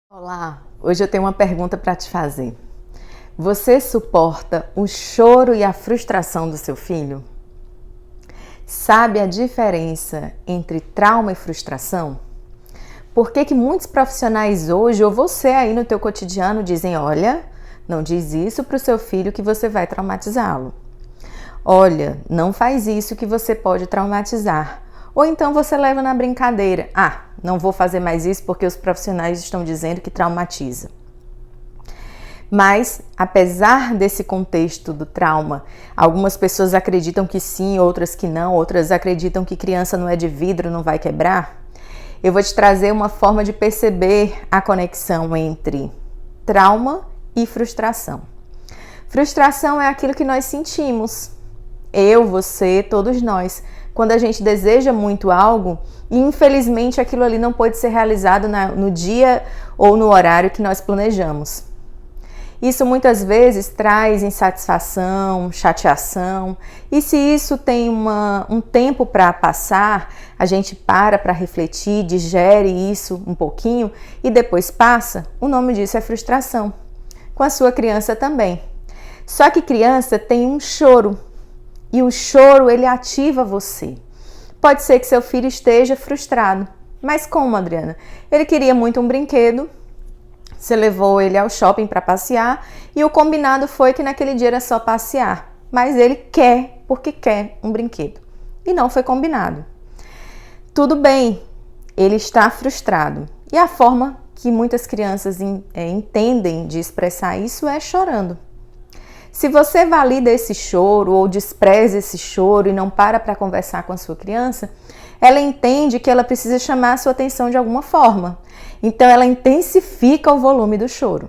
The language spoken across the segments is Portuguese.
Olá, hoje eu tenho uma pergunta para te fazer. Você suporta o choro e a frustração do seu filho? Sabe a diferença entre trauma e frustração? Por que muitos profissionais hoje, ou você aí no teu cotidiano, dizem: olha, não diz isso para o seu filho que você vai traumatizá-lo. Olha, não faz isso que você pode traumatizar. Ou então você leva na brincadeira: ah, não vou fazer mais isso porque os profissionais estão dizendo que traumatiza. Mas, apesar desse contexto do trauma, algumas pessoas acreditam que sim, outras que não, outras acreditam que criança não é de vidro, não vai quebrar. Eu vou te trazer uma forma de perceber a conexão entre trauma e frustração. Frustração é aquilo que nós sentimos. Eu, você, todos nós, quando a gente deseja muito algo e infelizmente aquilo ali não pode ser realizado no dia ou no horário que nós planejamos. Isso muitas vezes traz insatisfação, chateação, e se isso tem um tempo para passar, a gente para refletir, digere isso um pouquinho e depois passa, o nome disso é frustração. Com a sua criança também. Só que criança tem um choro, e o choro ele ativa você. Pode ser que seu filho esteja frustrado. Mas como, Adriana? Ele queria muito um brinquedo, você levou ele ao shopping para passear e o combinado foi que naquele dia era só passear. Mas ele quer, porque quer um brinquedo. E não foi combinado. Tudo bem, ele está frustrado. E a forma que muitas crianças entendem de expressar isso é chorando. Se você valida esse choro ou despreza esse choro e não para conversar com a sua criança, ela entende que ela precisa chamar a sua atenção de alguma forma. Então ela intensifica o volume do choro.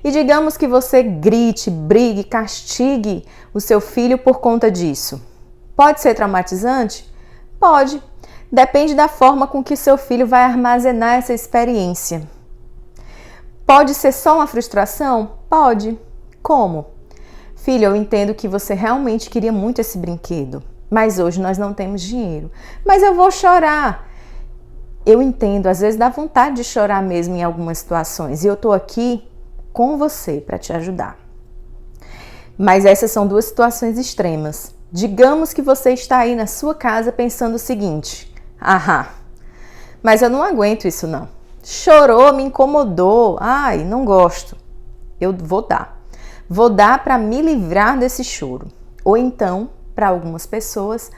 E digamos que você grite, brigue, castigue o seu filho por conta disso. Pode ser traumatizante? Pode. Depende da forma com que seu filho vai armazenar essa experiência. Pode ser só uma frustração? Pode. Como? Filho, eu entendo que você realmente queria muito esse brinquedo, mas hoje nós não temos dinheiro. Mas eu vou chorar. Eu entendo, às vezes dá vontade de chorar mesmo em algumas situações, e eu tô aqui com você para te ajudar. Mas essas são duas situações extremas. Digamos que você está aí na sua casa pensando o seguinte: mas eu não aguento isso não. Chorou, me incomodou, ai, não gosto. Eu vou dar. Vou dar para me livrar desse choro. Ou então, para algumas pessoas,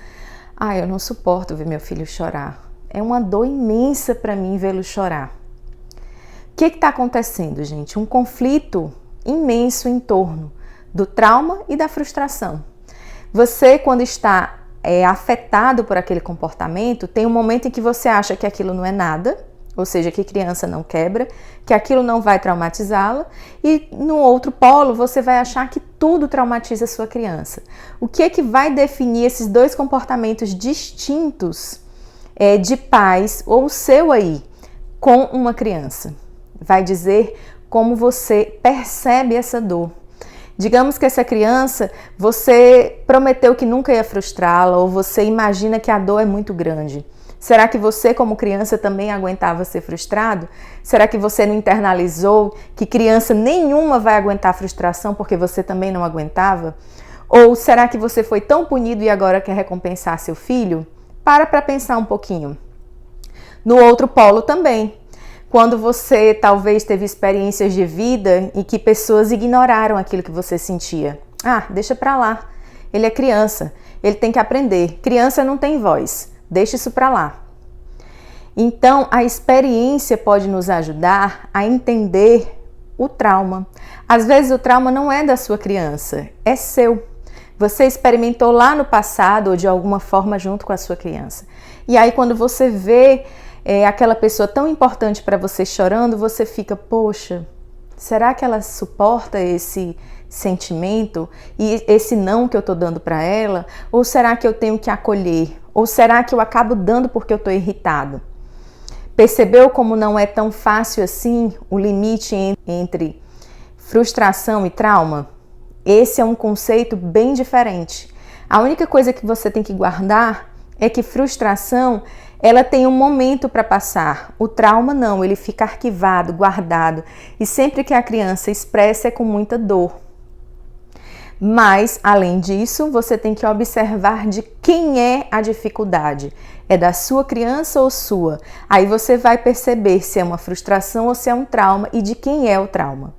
eu não suporto ver meu filho chorar. É uma dor imensa para mim vê-lo chorar. O que está acontecendo, gente? Um conflito imenso em torno do trauma e da frustração. Você, quando está afetado por aquele comportamento, tem um momento em que você acha que aquilo não é nada, ou seja, que criança não quebra, que aquilo não vai traumatizá-la, e no outro polo você vai achar que tudo traumatiza a sua criança. O que vai definir esses dois comportamentos distintos de pais, ou o seu aí, com uma criança? Vai dizer como você percebe essa dor. Digamos que essa criança, você prometeu que nunca ia frustrá-la, ou você imagina que a dor é muito grande. Será que você, como criança, também aguentava ser frustrado? Será que você não internalizou que criança nenhuma vai aguentar frustração porque você também não aguentava? Ou será que você foi tão punido e agora quer recompensar seu filho? Para pensar um pouquinho. No outro polo também. Quando você talvez teve experiências de vida em que pessoas ignoraram aquilo que você sentia. Deixa pra lá. Ele é criança, ele tem que aprender. Criança não tem voz. Deixa isso para lá. Então, a experiência pode nos ajudar a entender o trauma. Às vezes o trauma não é da sua criança, é seu. Você experimentou lá no passado ou de alguma forma junto com a sua criança. E aí quando você vê aquela pessoa tão importante para você chorando, você fica, poxa, será que ela suporta esse sentimento e esse não que eu estou dando para ela? Ou será que eu tenho que acolher? Ou será que eu acabo dando porque eu estou irritado? Percebeu como não é tão fácil assim o limite entre frustração e trauma? Esse é um conceito bem diferente. A única coisa que você tem que guardar é que frustração ela tem um momento para passar. O trauma não, ele fica arquivado, guardado, e sempre que a criança expressa é com muita dor. Mas, além disso, você tem que observar de quem é a dificuldade. É da sua criança ou sua? Aí você vai perceber se é uma frustração ou se é um trauma e de quem é o trauma.